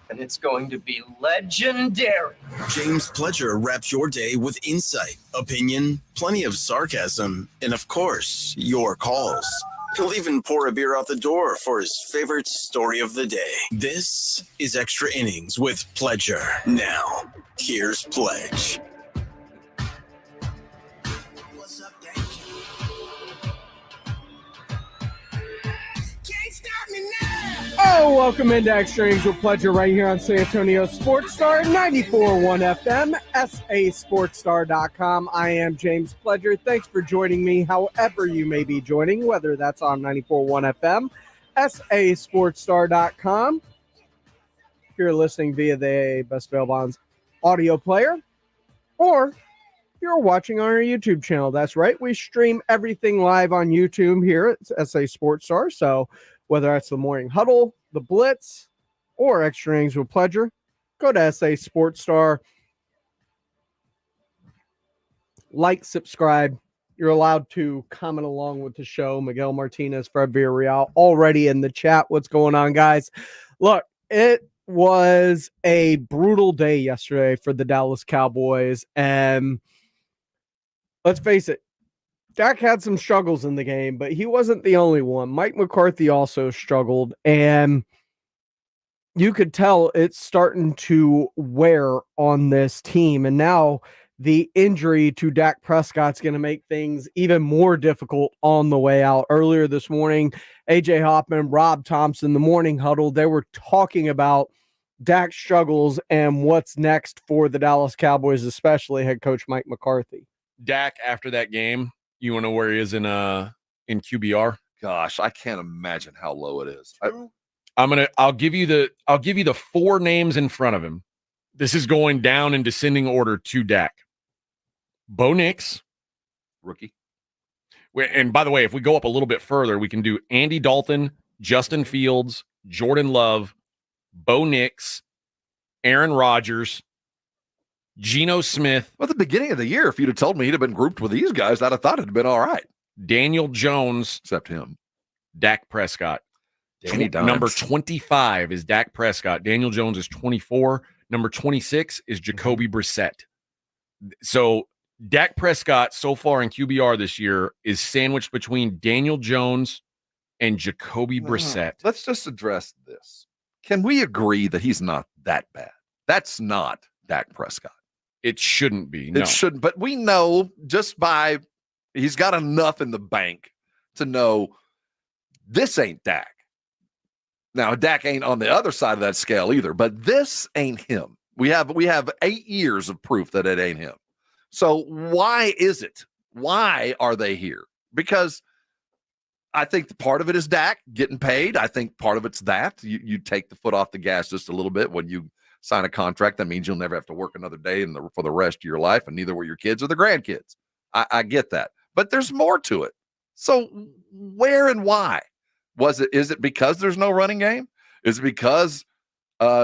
And it's going to be legendary. James Pledger wraps your day with insight, opinion, plenty of sarcasm, and of course, your calls. He'll even pour a beer out the door for his favorite story of the day. This is Extra Innings with Pledger. Now, here's Pledge. What's up, Danger? Can't stop me now. Oh, welcome into Extra Innings with Pledger right here on San Antonio Sports Star 94.1 FM, sasportstar.com. I am James Pledger. Thanks for joining me, however you may be joining, whether that's on 94.1 FM, sasportstar.com. If you're listening via the Best Bail Bonds audio player, or you're watching on our YouTube channel. That's right. We stream everything live on YouTube here at SA Sports Star. So whether that's the Morning Huddle, the Blitz, or Extra Innings with Pledger, go to SA Sports Star. Like, subscribe. You're allowed to comment along with the show. Miguel Martinez, Fred Villarreal, already in the chat. What's going on, guys? Look, it was a brutal day yesterday for the Dallas Cowboys. And let's face it, Dak had some struggles in the game, but he wasn't the only one. Mike McCarthy also struggled, and you could tell it's starting to wear on this team. And now the injury to Dak Prescott's going to make things even more difficult on the way out. Earlier this morning, A.J. Hoffman, Rob Thompson, the Morning Huddle, they were talking about Dak's struggles and what's next for the Dallas Cowboys, especially head coach Mike McCarthy. Dak, after that game, you want to know where he is in QBR? Gosh, I can't imagine how low it is. I'll give you the four names in front of him. This is going down in descending order to Dak. Bo Nix, rookie. And by the way, if we go up a little bit further, we can do Andy Dalton, Justin Fields, Jordan Love, Bo Nix, Aaron Rodgers, Geno Smith. Well, at the beginning of the year, if you'd have told me he'd have been grouped with these guys, I'd have thought it'd been all right. Daniel Jones. Except him. Dak Prescott. Danny Dimes. Number 25 is Dak Prescott. Daniel Jones is 24. Number 26 is Jacoby Brissett. So Dak Prescott so far in QBR this year is sandwiched between Daniel Jones and Jacoby Brissett. Let's just address this. Can we agree that he's not that bad? That's not Dak Prescott. It shouldn't be. No. It shouldn't. But we know just by he's got enough in the bank to know this ain't Dak. Now, Dak ain't on the other side of that scale either, but this ain't him. We have 8 years of proof that it ain't him. So why is it? Why are they here? Because I think part of it is Dak getting paid. I think part of it's that. You take the foot off the gas just a little bit when you sign a contract. That means you'll never have to work another day for the rest of your life, and neither will your kids or the grandkids. I get that. But there's more to it. So where and why? Is it because there's no running game? Is it because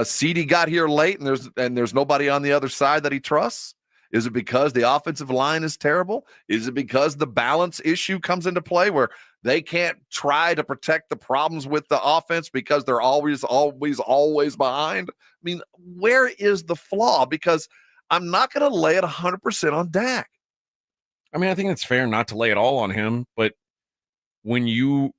CD got here late and there's nobody on the other side that he trusts? Is it because the offensive line is terrible? Is it because the balance issue comes into play where they can't try to protect the problems with the offense because they're always behind? I mean, where is the flaw? Because I'm not going to lay it 100% on Dak. I mean, I think it's fair not to lay it all on him, but when you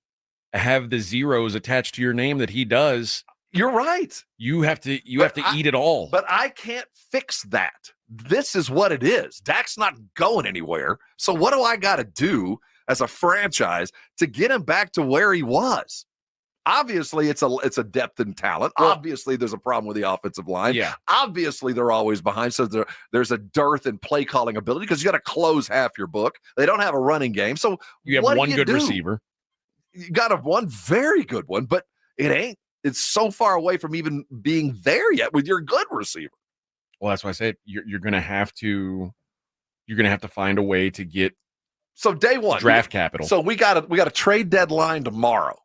have the zeros attached to your name that he does, you're right. You have to eat it all. But I can't fix that. This is what it is. Dak's not going anywhere. So what do I got to do as a franchise to get him back to where he was? Obviously, it's a depth and talent. Well, obviously, there's a problem with the offensive line. Yeah. Obviously, they're always behind. So there's a dearth in play calling ability because you got to close half your book. They don't have a running game. So you have one good receiver. You got one very good one, but it ain't. It's so far away from even being there yet with your good receiver. Well, that's why I said you're going to have to find a way to get so day one draft capital. So we got a trade deadline tomorrow,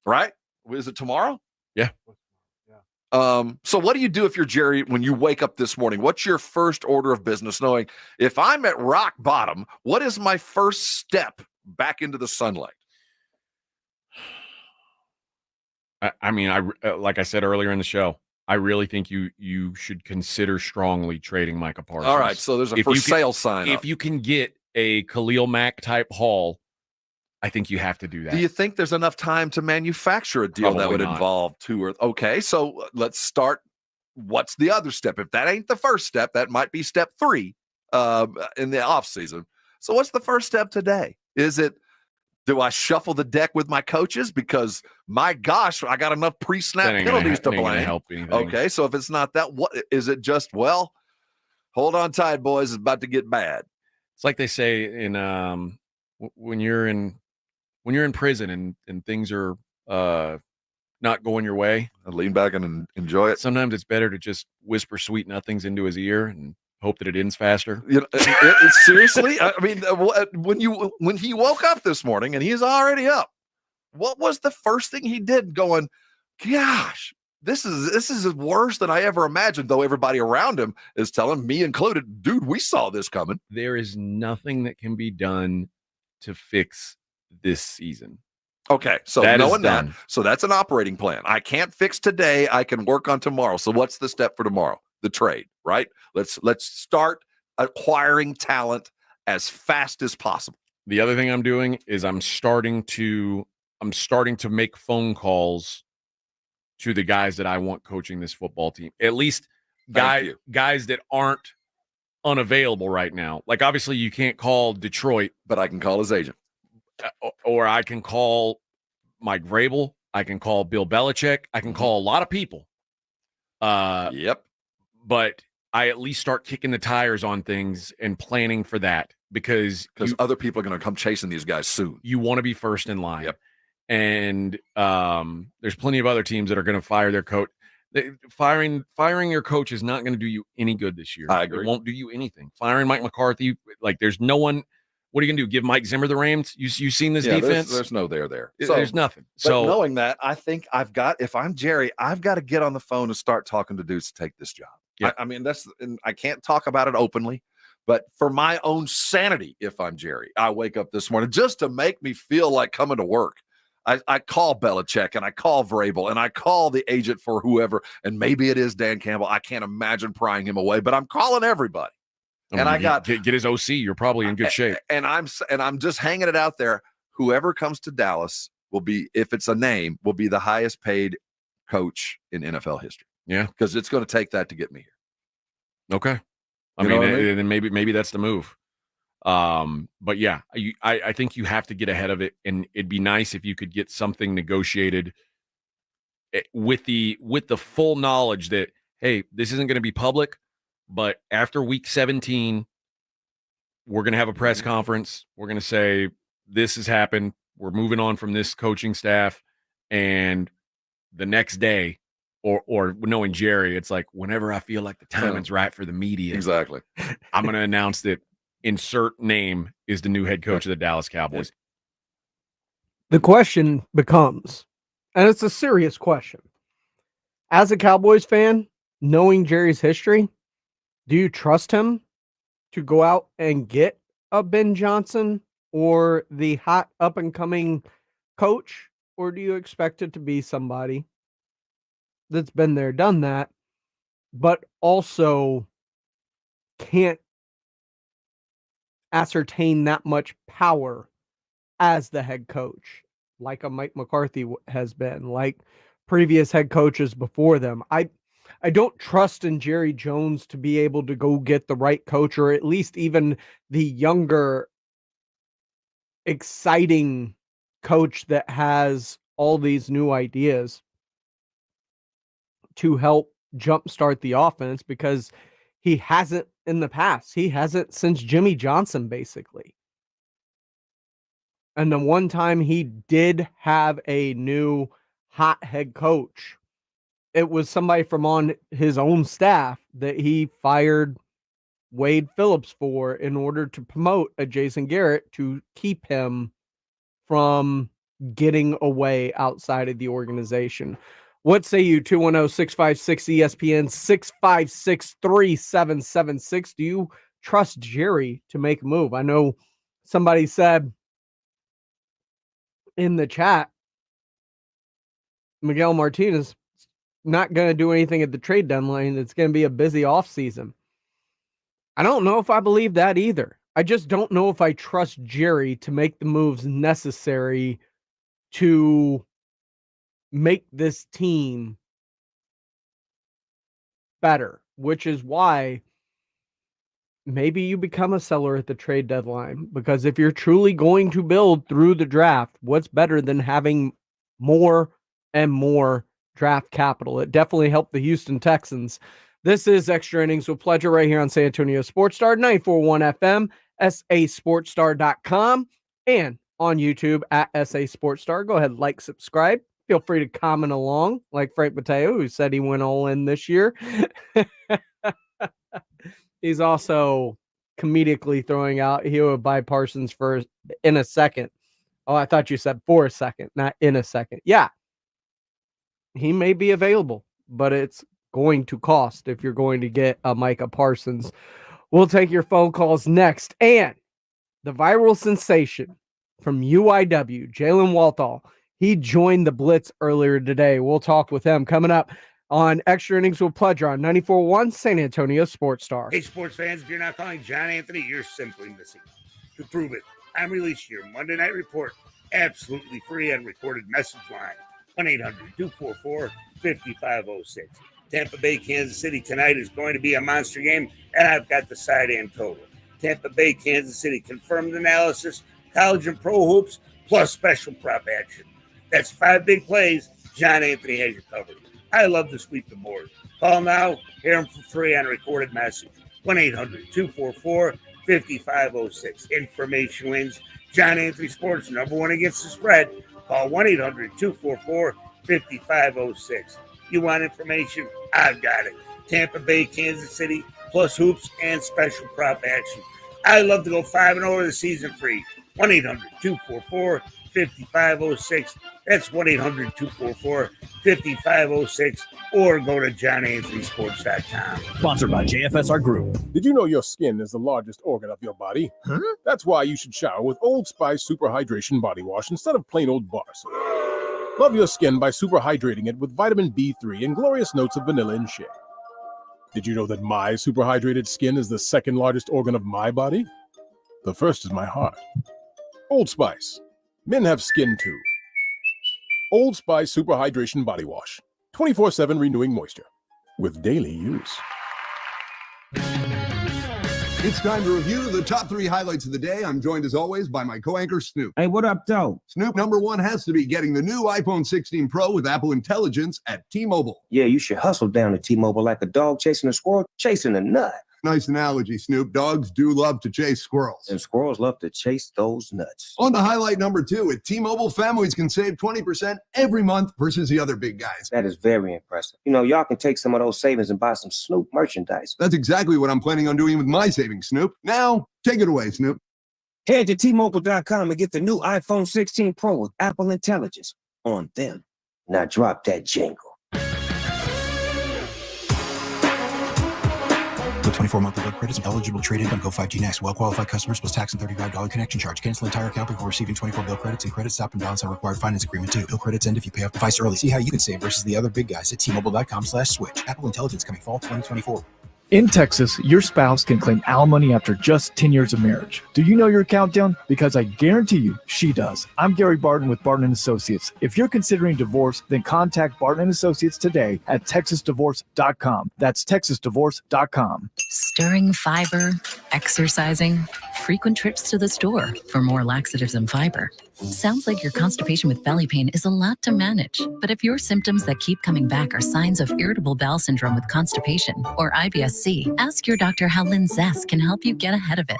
right? Is it tomorrow? Yeah. So what do you do if you're Jerry when you wake up this morning? What's your first order of business? Knowing if I'm at rock bottom, what is my first step back into the sunlight? I mean, like I said earlier in the show, I really think you should consider strongly trading Micah Parsons. All right, so there's a If for you can- sale sign up. If you can get a Khalil Mack type haul, I think you have to do that. Do you think there's enough time to manufacture a deal that Probably would not. involve two or okay? So let's start. What's the other step? If that ain't the first step, that might be step 3 in the off season. So what's the first step today? Is it do I shuffle the deck with my coaches because my gosh, I got enough pre-snap That ain't gonna penalties to ain't gonna blame? help anything. Okay, so if it's not that, what is it? Just well, hold on tight, boys. It's about to get bad. It's like they say in when you're in prison and things are not going your way. I lean back and enjoy it. Sometimes it's better to just whisper sweet nothings into his ear and hope that it ends faster. You know, seriously, I mean, when he woke up this morning and he's already up, what was the first thing he did? Going, gosh, this is worse than I ever imagined. Though everybody around him is telling me included, dude, we saw this coming. There is nothing that can be done to fix this season. Okay, so That is knowing that, done. so that's an operating plan. I can't fix today. I can work on tomorrow. So what's the step for tomorrow? The trade, right? Let's start acquiring talent as fast as possible. The other thing I'm doing is I'm starting to make phone calls to the guys that I want coaching this football team. At least Thank guys that aren't unavailable right now. Like obviously you can't call Detroit, But I can call his agent. or I can call Mike Vrabel, I can call Bill Belichick, I can call a lot of people. Yep. But I at least start kicking the tires on things and planning for that because Other people are going to come chasing these guys soon. you want to be first in line. Yep. And there's plenty of other teams that are going to fire their coach. Firing your coach is not going to do you any good this year. I agree. It won't do you anything. Firing Mike McCarthy, like there's no one. What are you going to do? Give Mike Zimmer the reins? You seen this defense? There's no there. There's nothing. But So knowing that, I think if I'm Jerry, I've got to get on the phone and start talking to dudes to take this job. Yeah. I mean, I can't talk about it openly, but for my own sanity, if I'm Jerry, I wake up this morning just to make me feel like coming to work. I call Belichick and I call Vrabel and I call the agent for whoever, and maybe it is Dan Campbell. I can't imagine prying him away, but I'm calling everybody. get his OC. You're probably in good shape. And I'm just hanging it out there. Whoever comes to Dallas will be, if it's a name, will be the highest paid coach in NFL history. Yeah, because it's going to take that to get me here. Okay. I You mean, know what I mean? then maybe that's the move. But yeah, I think you have to get ahead of it, and it'd be nice if you could get something negotiated with the full knowledge that, hey, this isn't going to be public, but after week 17, we're going to have a press conference. We're going to say this has happened. We're moving on from this coaching staff, and the next day, or knowing Jerry, it's like whenever I feel like the timing's right for the media, Exactly. I'm going to announce that insert name is the new head coach of the Dallas Cowboys. The question becomes, and it's a serious question. As a Cowboys fan, knowing Jerry's history, do you trust him to go out and get a Ben Johnson or the hot up-and-coming coach? Or do you expect it to be somebody that's been there, done that, but also can't ascertain that much power as the head coach, like a Mike McCarthy has been, like previous head coaches before them? I don't trust in Jerry Jones to be able to go get the right coach, or at least even the younger, exciting coach that has all these new ideas to help jumpstart the offense, because he hasn't in the past. He hasn't since Jimmy Johnson, basically. And the one time he did have a new hot head coach, it was somebody from on his own staff that he fired Wade Phillips for in order to promote a Jason Garrett to keep him from getting away outside of the organization. What say you? 210-656-ESPN, 656-3776. Do you trust Jerry to make a move? I know somebody said in the chat, Miguel Martinez not going to do anything at the trade deadline. It's going to be a busy offseason. I don't know if I believe that either. I just don't know if I trust Jerry to make the moves necessary to make this team better, which is why maybe you become a seller at the trade deadline, because if you're truly going to build through the draft, what's better than having more and more draft capital? It definitely helped the Houston Texans. This is Extra Innings with Pleasure right here on San Antonio Sports Star, 94.1 FM, sasportstar.com, and on YouTube at SA Sports Star. Go ahead, like, subscribe. Feel free to comment along, like Frank Mateo, who said he went all in this year. He's also comedically throwing out he would buy Parsons for in a second. Oh, I thought you said for a second, not in a second. Yeah, he may be available, but it's going to cost if you're going to get a Micah Parsons. We'll take your phone calls next. And the viral sensation from UIW, Jalen Walthall, he joined the Blitz earlier today. We'll talk with him coming up on Extra Innings with Pleasure on 94.1 San Antonio Sports Star. Hey, sports fans, if you're not calling John Anthony, you're simply missing. To prove it, I'm releasing your Monday Night Report absolutely free on recorded message line, 1-800-244-5506. Tampa Bay, Kansas City tonight is going to be a monster game, and I've got the side and total. Tampa Bay, Kansas City, confirmed analysis, college and pro hoops, plus special prop action. That's 5 big plays. John Anthony has you covered. I love to sweep the board. Call now. Hear him for free on a recorded message. 1-800-244-5506. Information wins. John Anthony Sports, number one against the spread. Call 1-800-244-5506. You want information? I've got it. Tampa Bay, Kansas City, plus hoops and special prop action. I love to go 5-0 the season free. 1-800-244-5506. That's 1-800-244-5506. Or go to johnanthonysports.com. Sponsored by JFSR Group. Did you know your skin is the largest organ of your body? Huh? That's why you should shower with Old Spice Super Hydration Body Wash instead of plain old bar soap. Love your skin by super hydrating it with vitamin B3 and glorious notes of vanilla and shea. Did you know that my super hydrated skin is the second largest organ of my body? The first is my heart. Old Spice. Men have skin too. Old Spice Super Hydration Body Wash. 24/7 renewing moisture. With daily use. It's time to review the top 3 highlights of the day. I'm joined as always by my co-anchor Snoop. Hey, what up, though? Snoop, number 1 has to be getting the new iPhone 16 Pro with Apple Intelligence at T-Mobile. Yeah, you should hustle down to T-Mobile like a dog chasing a squirrel, chasing a nut. Nice analogy, Snoop. Dogs do love to chase squirrels. And squirrels love to chase those nuts. On to highlight number 2, at T-Mobile, families can save 20% every month versus the other big guys. That is very impressive. You know, y'all can take some of those savings and buy some Snoop merchandise. That's exactly what I'm planning on doing with my savings, Snoop. Now, take it away, Snoop. Head to T-Mobile.com and get the new iPhone 16 Pro with Apple Intelligence on them. Now drop that jingle. With 24 monthly bill credits, eligible trade-in on Go 5G Next. Well-qualified customers plus tax and $35 connection charge. Cancel entire account before receiving 24 bill credits, and credit stop and balance on required finance agreement too. Bill credits end if you pay off device early. See how you can save versus the other big guys at T-Mobile.com/switch. Apple Intelligence coming fall 2024. In Texas, your spouse can claim alimony after just 10 years of marriage. Do you know your countdown? Because I guarantee you, she does. I'm Gary Barton with Barton & Associates. If you're considering divorce, then contact Barton & Associates today at texasdivorce.com. That's texasdivorce.com. Stirring fiber, exercising, frequent trips to the store for more laxatives and fiber. Sounds like your constipation with belly pain is a lot to manage. But if your symptoms that keep coming back are signs of irritable bowel syndrome with constipation or IBS-C, ask your doctor how Linzess can help you get ahead of it.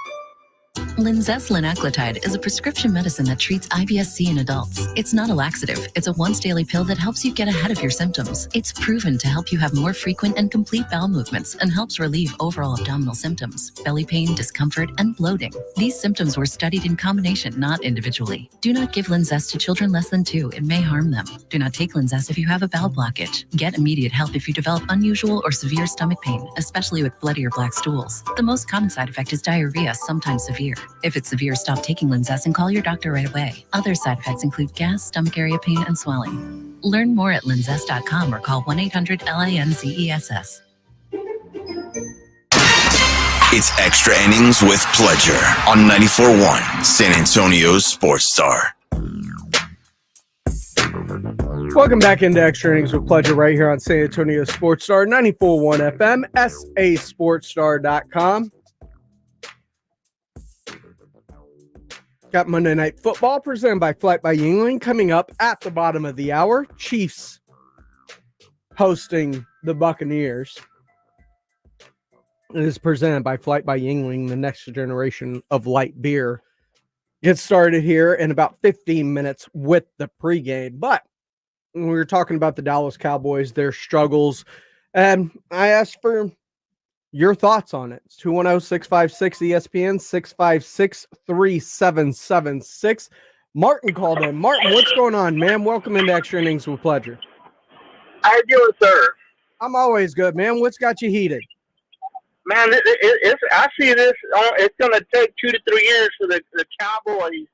Linzess linaclotide is a prescription medicine that treats IBS-C in adults. It's not a laxative. It's a once-daily pill that helps you get ahead of your symptoms. It's proven to help you have more frequent and complete bowel movements and helps relieve overall abdominal symptoms, belly pain, discomfort, and bloating. These symptoms were studied in combination, not individually. Do not give Linzess to children less than 2. It may harm them. Do not take Linzess if you have a bowel blockage. Get immediate help if you develop unusual or severe stomach pain, especially with bloody or black stools. The most common side effect is diarrhea, sometimes severe. severe. If it's severe, stop taking Linzess and call your doctor right away. Other side effects include gas, stomach area pain, and swelling. Learn more at linzess.com or call 1-800-LINZESS. It's Extra Innings with Pledger on 94.1 San Antonio's Sports Star. Welcome back into Extra Innings with Pleasure right here on San Antonio Sports Star, 94.1 FM, sasportstar.com. Got Monday Night Football presented by Flight by Yingling coming up at the bottom of the hour. Chiefs hosting the Buccaneers. It is presented by Flight by Yingling, the next generation of light beer. Get started here in about 15 minutes with the pregame. But when we were talking about the Dallas Cowboys, their struggles, and I asked for your thoughts on it. It's 210-656-ESPN, 656-3776. Martin called in. Martin, what's going on, man? Welcome into Extra Innings with Pleasure. How you doing, sir? I'm always good, man. What's got you heated? Man, I see this. It's going to take 2 to 3 years for the Cowboys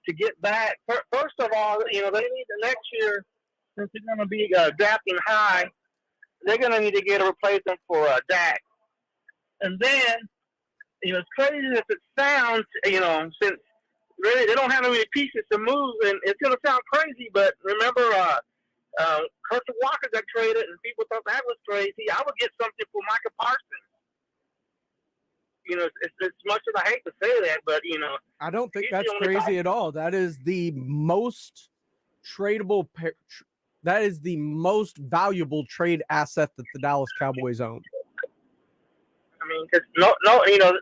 to get back. First of all, they need the next year, since they're going to be drafting high, they're going to need to get a replacement for Dak. And then, as crazy as it sounds, since really they don't have any pieces to move, and it's going to sound crazy, but remember, Carson Walker got traded, and people thought that was crazy. I would get something for Micah Parsons. As much as I hate to say that, but I don't think that's crazy at all. That is the most tradable. That is the most valuable trade asset that the Dallas Cowboys own. I mean, because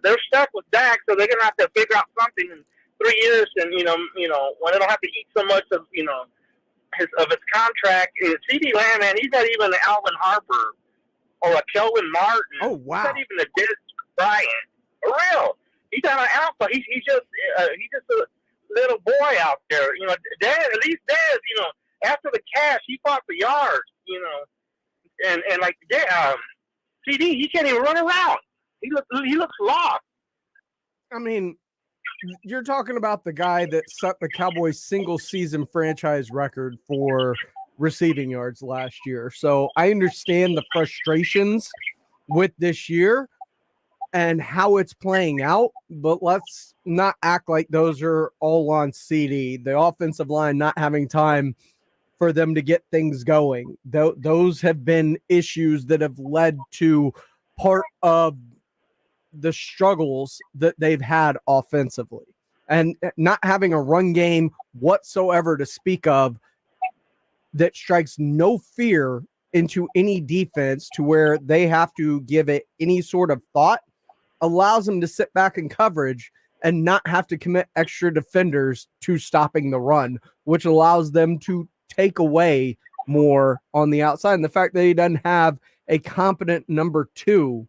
they're stuck with Dak, so they're gonna have to figure out something in 3 years, and when they don't have to eat so much of his contract. CD Lamb, man, he's not even an Alvin Harper or a Kelvin Martin. Oh wow! He's not even a Dennis Bryant. For real, he's not an alpha. He's just a little boy out there. Dad, at least Dad, after the cash, he fought for yards. And like CD, he can't even run around. He looks lost. I mean, you're talking about the guy that set the Cowboys single season franchise record for receiving yards last year. So I understand the frustrations with this year and how it's playing out, but let's not act like those are all on CD. The offensive line not having time for them to get things going. Those have been issues that have led to part of the struggles that they've had offensively, and not having a run game whatsoever to speak of that strikes no fear into any defense to where they have to give it any sort of thought, allows them to sit back in coverage and not have to commit extra defenders to stopping the run, which allows them to take away more on the outside. And the fact that he doesn't have a competent number two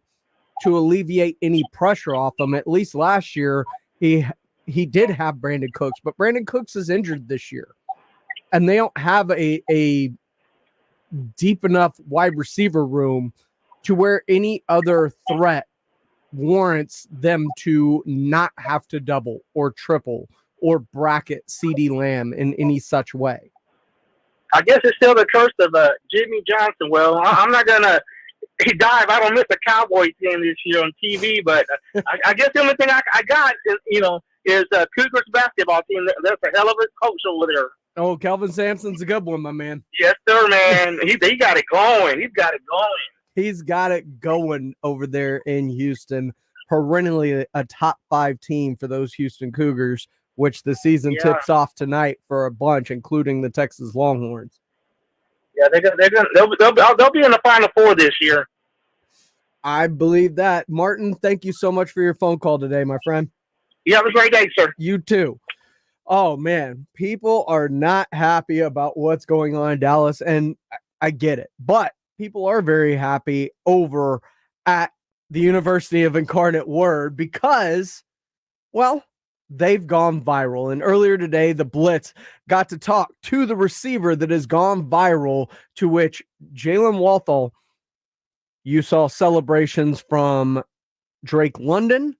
to alleviate any pressure off them. At least last year, he did have Brandon Cooks, but Brandon Cooks is injured this year. And they don't have a deep enough wide receiver room to where any other threat warrants them to not have to double or triple or bracket CD Lamb in any such way. I guess it's still the curse of Jimmy Johnson. Well, I'm not going to dive. I don't miss a Cowboys game this year on TV, but I guess the only thing I got is Cougars basketball team. That's a hell of a coach over there. Oh, Kelvin Sampson's a good one, my man. Yes, sir, man. He got it going. He's got it going. He's got it going over there in Houston. Perennially a top 5 team for those Houston Cougars, which the season tips off tonight for a bunch, including the Texas Longhorns. Yeah, they'll be in the Final Four this year. I believe that. Martin, thank you so much for your phone call today, my friend. You have a great day, sir. You too. Oh, man, people are not happy about what's going on in Dallas, and I get it. But people are very happy over at the University of Incarnate Word because, well, they've gone viral. And earlier today, the Blitz got to talk to the receiver that has gone viral, to which Jalen Walthall, you saw celebrations from Drake London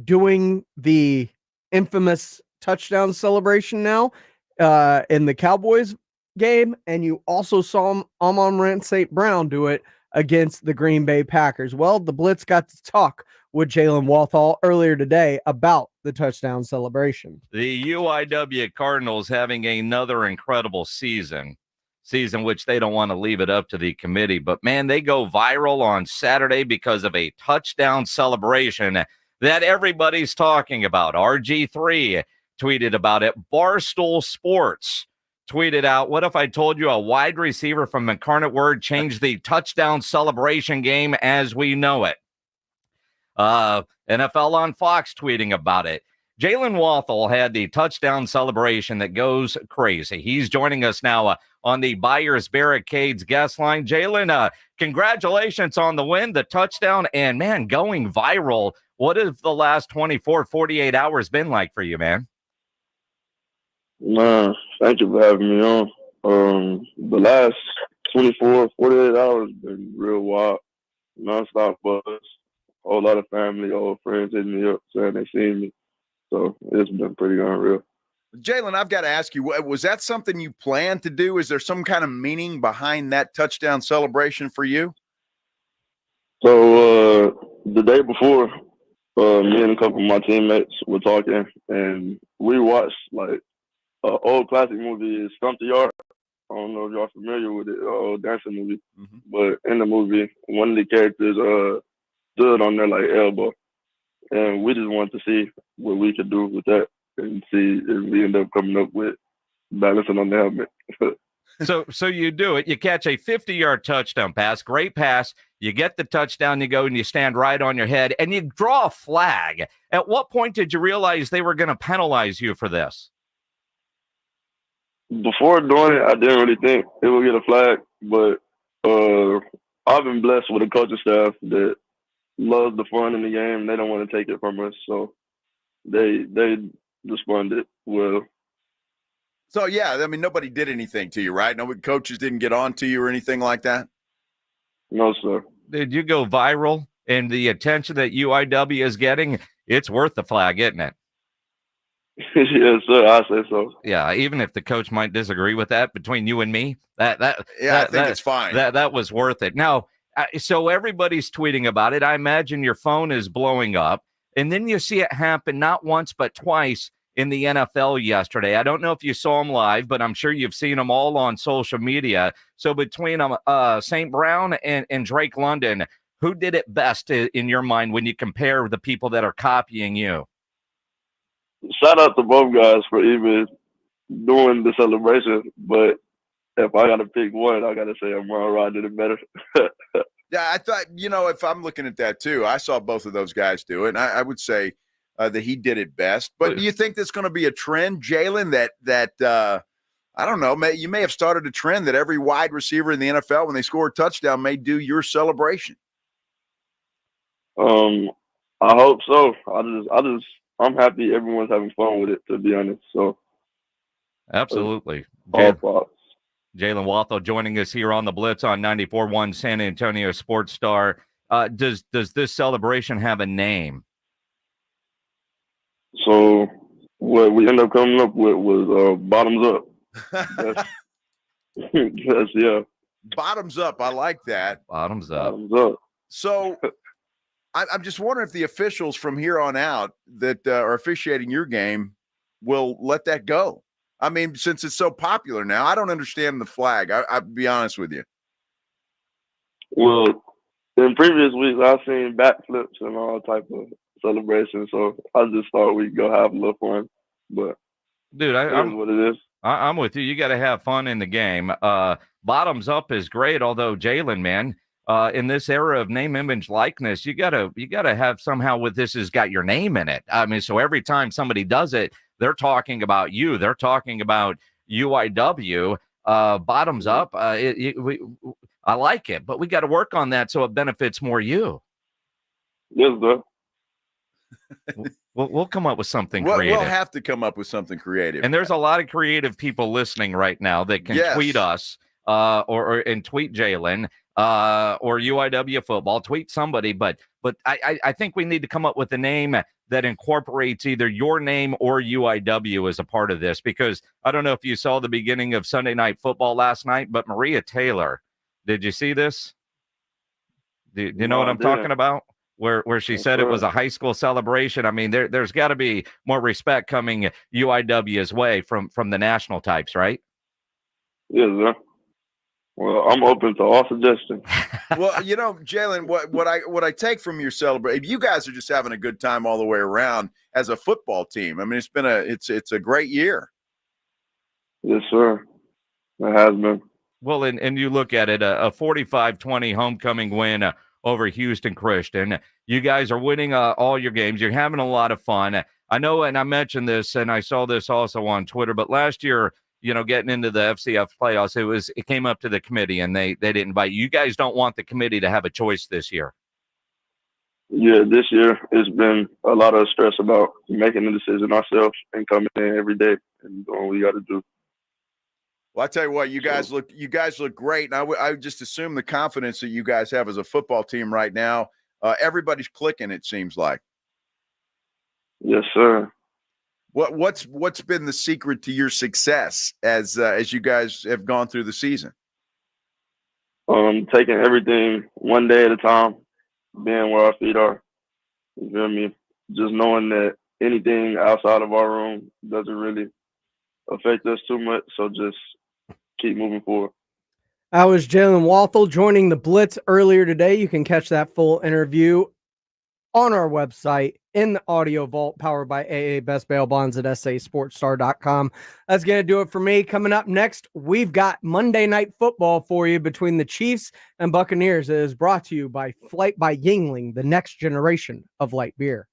doing the infamous touchdown celebration now in the Cowboys game, and you also saw Amon-Ra St. Brown do it against the Green Bay Packers. Well, the Blitz got to talk with Jalen Walthall earlier today about the touchdown celebration. The UIW Cardinals having another incredible season which they don't want to leave it up to the committee. But, man, they go viral on Saturday because of a touchdown celebration that everybody's talking about. RG3 tweeted about it. Barstool Sports tweeted out, what if I told you a wide receiver from Incarnate Word changed the touchdown celebration game as we know it? NFL on Fox tweeting about it. Jalen Walthall had the touchdown celebration that goes crazy. He's joining us now on the Buyers Barricades guest line. Jalen, congratulations on the win, the touchdown, and, man, going viral. What have the last 24, 48 hours been like for you, man? Man, thank you for having me on. The last 24, 48 hours been real wild. Non-stop buzz. A whole lot of family, old friends hitting me up saying they seen me. So it's been pretty unreal. Jalen, I've got to ask you, was that something you planned to do? Is there some kind of meaning behind that touchdown celebration for you? So the day before, me and a couple of my teammates were talking, and we watched like an old classic movie, Stump the Yard. I don't know if y'all familiar with it, old dancing movie. Mm-hmm. But in the movie, one of the characters stood on their like elbow. And we just wanted to see what we could do with that and see if we end up coming up with balancing on the helmet. So you do it. You catch a 50-yard touchdown pass, great pass. You get the touchdown, you go and you stand right on your head, and you draw a flag. At what point did you realize they were going to penalize you for this? Before doing it, I didn't really think it would get a flag, but I've been blessed with a coaching staff that love the fun in the game. They don't want to take it from us, so they responded well. So, yeah, I mean, nobody did anything to you, right? No coaches didn't get on to you or anything like that? No, sir. Did you go viral? And the attention that UIW is getting, it's worth the flag, isn't it? Yes, sir. I say so. Yeah, even if the coach might disagree with that between you and me, I think it's fine. That was worth it. Now, so everybody's tweeting about it. I imagine your phone is blowing up. And then you see it happen not once but twice in the NFL yesterday. I don't know if you saw them live, but I'm sure you've seen them all on social media. So between St. Brown and Drake London, who did it best in your mind when you compare the people that are copying you? Shout out to both guys for even doing the celebration. But if I got to pick one, I got to say Amon-Ra did it better. Yeah, I thought, if I'm looking at that too, I saw both of those guys do it, and I would say that he did it best. But do you think that's going to be a trend, Jalen, that I don't know, you may have started a trend that every wide receiver in the NFL, when they score a touchdown, may do your celebration? I hope so. I'm happy everyone's having fun with it, to be honest. So absolutely. Jalen Walthall joining us here on the Blitz on 94.1 San Antonio Sports Star. Does this celebration have a name? So what we ended up coming up with was Bottoms Up. Yes, yeah. Bottoms Up. I like that. Bottoms Up. Bottoms Up. So I'm just wondering if the officials from here on out that are officiating your game will let that go. I mean, since it's so popular now, I don't understand the flag. I'll be honest with you. Well, in previous weeks, I've seen backflips and all type of celebrations, so I just thought we'd go have a little fun. But dude, I'm what it is. I'm with you. You got to have fun in the game. Bottoms Up is great, although Jalen, man, in this era of name, image, likeness, you gotta have somehow with this has got your name in it. I mean, so every time somebody does it, they're talking about you. They're talking about UIW. Bottoms Up. I like it, but we got to work on that so it benefits more you. Yes, sir. We'll come up with something creative. We'll have to come up with something creative. And there's a lot of creative people listening right now that can tweet us or tweet Jalen or UIW football, tweet somebody. But I think we need to come up with a name that incorporates either your name or UIW as a part of this? Because I don't know if you saw the beginning of Sunday Night Football last night, but Maria Taylor, did you see this? Do you know what I'm talking about? Where she said it was a high school celebration. I mean, there's got to be more respect coming UIW's way from the national types, right? Yes, sir. Well, I'm open to all suggestions. Well, Jalen, what I take from your celebration, you guys are just having a good time all the way around as a football team. I mean, it's a great year. Yes, sir. It has been. Well, and you look at it, a 45-20 homecoming win over Houston Christian. You guys are winning all your games. You're having a lot of fun. I know, and I mentioned this, and I saw this also on Twitter, but last year, getting into the FCF playoffs, it came up to the committee, and they didn't invite you. You guys don't want the committee to have a choice this year. Yeah, this year it's been a lot of stress about making the decision ourselves and coming in every day and doing what we got to do. Well, I tell you what, you guys look great, and I would just assume the confidence that you guys have as a football team right now. Everybody's clicking, it seems like. Yes, sir. What's been the secret to your success as you guys have gone through the season? Taking everything one day at a time, being where our feet are. You feel me? Just knowing that anything outside of our room doesn't really affect us too much. So just keep moving forward. I was Jalen Walthall joining the Blitz earlier today. You can catch that full interview on our website in the audio vault, powered by AA Best Bail Bonds at sasportstar.com. That's going to do it for me. Coming up next, we've got Monday Night Football for you between the Chiefs and Buccaneers. It is brought to you by Flight by Yingling, the next generation of light beer.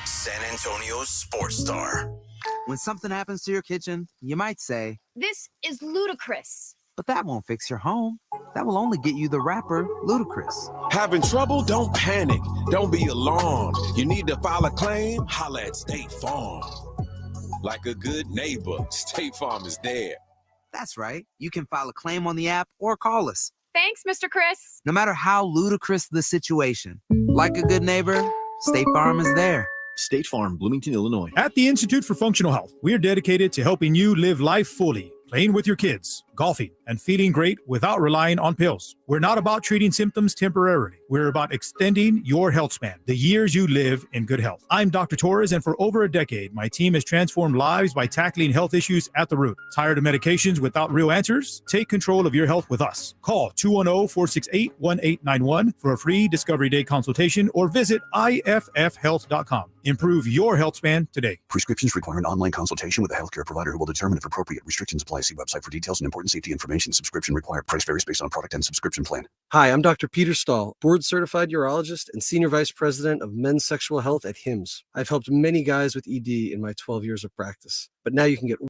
San Antonio's Sports Star. When something happens to your kitchen, you might say, "This is ludicrous." But that won't fix your home. That will only get you the rapper, Ludacris. Having trouble? Don't panic. Don't be alarmed. You need to file a claim? Holla at State Farm. Like a good neighbor, State Farm is there. That's right. You can file a claim on the app or call us. Thanks, Mr. Chris. No matter how ludicrous the situation, like a good neighbor, State Farm is there. State Farm, Bloomington, Illinois. At the Institute for Functional Health, we are dedicated to helping you live life fully, playing with your kids, golfing, and feeling great without relying on pills. We're not about treating symptoms temporarily. We're about extending your health span, the years you live in good health. I'm Dr. Torres, and for over a decade, my team has transformed lives by tackling health issues at the root. Tired of medications without real answers? Take control of your health with us. Call 210-468-1891 for a free Discovery Day consultation or visit iffhealth.com. Improve your health span today. Prescriptions require an online consultation with a healthcare provider who will determine if appropriate. Restrictions apply. See website for details and important safety information. Subscription required. Price varies based on product and subscription plan. Hi, I'm Dr. Peter Stahl, board-certified urologist and senior vice president of men's sexual health at HIMSS. I've helped many guys with ED in my 12 years of practice. But now you can get